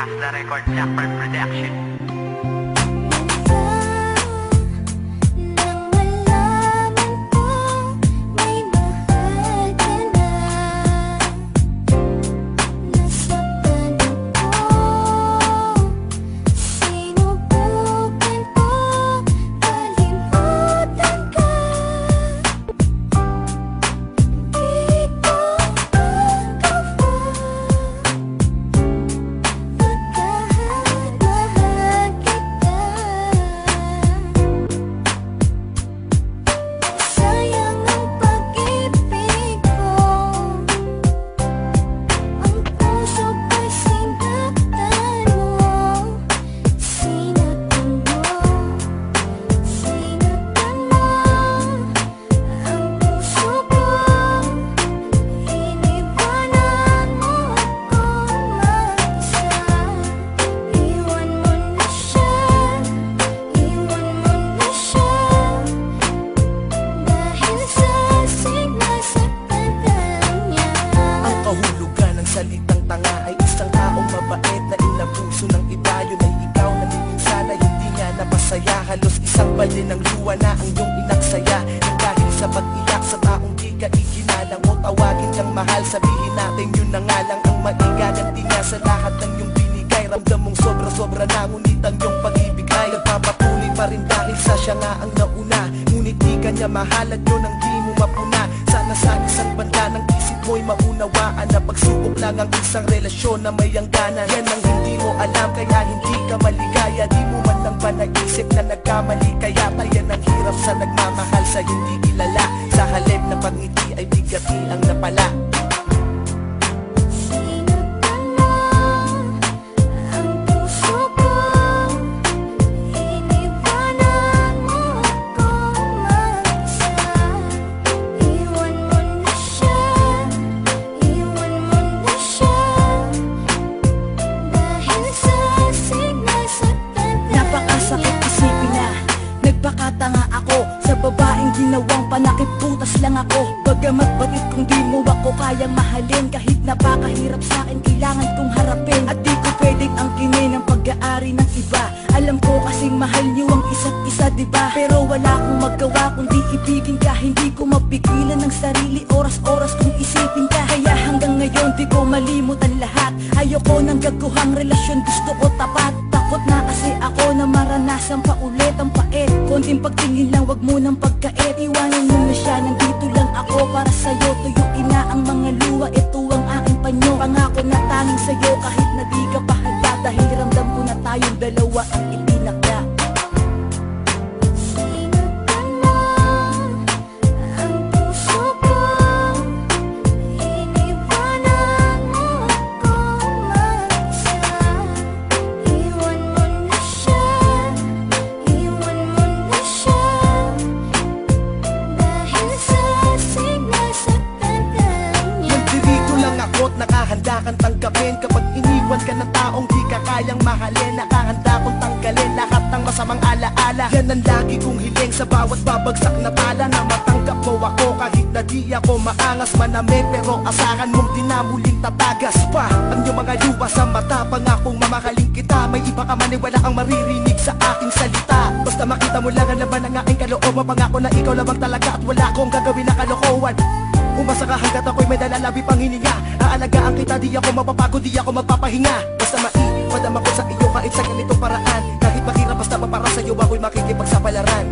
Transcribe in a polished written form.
Has the record Jackpot Production. Salitang tanga ay isang taong mabait na inabuso ng iba. Yun ay ikaw na minsan ay hindi nga napasaya. Halos isang balde ng luwa na ang iyong inaksaya. Dahil sa pag-iyak sa taong di ka iginalang mo, tawagin kang mahal, sabihin natin yun na nga lang ang maigaganti nga sa lahat ng iyong binigay. Ramdam mong sobra-sobra na, ngunit ang iyong pag-ibig ay nagpapatuloy pa rin dahil sa siya nga ang nauna. Ngunit di ka niya mahal at yun ang di mo mapuna. Sana sa isang banda ng isip mo'y maunawaan na pagsubok lang ang isang relasyon na may hangganan. Yan ang hindi mo alam kaya hindi ka maligaya. Di mo man lang ba naisip na nagkamali, kaya tayan ang hirap sa nagmamahal sa hindi kilala. Sa halip na pagngiti ay bigati ang napala. Nagpakatanga ako sa babaeng ginawang panakip, putas lang ako. Bagamat batid kung di mo ako kayang mahalin, kahit napakahirap sa'kin kailangan kong harapin. At di ko pwedeng angkinin ang pag-aari ng iba. Alam ko kasing mahal niyo ang isa't isa, diba? Pero wala akong magawa kundi ibigin ka. Hindi ko mapigilan ng sarili, oras-oras kong isipin ka. Kaya hanggang ngayon di ko malimutan lahat. Ayoko ng gaguhang relasyon, gusto ko tapat. Takot na kasi ako na maranasan pa ulit ang pait. Konting pagtingin lang, wag mo nang pagkait. Iwanan mo na siya, nandito lang ako para sa'yo. Tuyuin na ang mga luha, ito ang aking panyo. Pangako na tanging sa'yo kahit na di ka pahala. Dahil ramdam ko na tayong dalawa ang itinakda. Nakahanda kang tanggapin kapag iniwan ka ng taong di ka kayang mahalin. Nakahanda kong tanggalin lahat ng masamang alaala. Yan ang lagi kong hiling sa bawat babagsak na pala, na matanggap mo ako kahit na di ako maangas manami. Pero asahan mong di na muling tatagas pa ang iyong mga luha sa mata. Pangakong mamahalin kita, may iba ka man ay wala kang maririnig sa aking salita. Basta makita mo lang ang laban ng aking kalooban. Pangako na ikaw lamang talaga at wala akong gagawin na kalokohan. Umasa ka hanggat ako'y may dalalabi pang hininga. Aalagaan kita, di ako mapapagod, di ako magpapahinga. Basta maipadama ko sa iyo kahit sa ganitong paraan. Kahit mahirap basta para sa'yo ako'y makikipagsapalaran.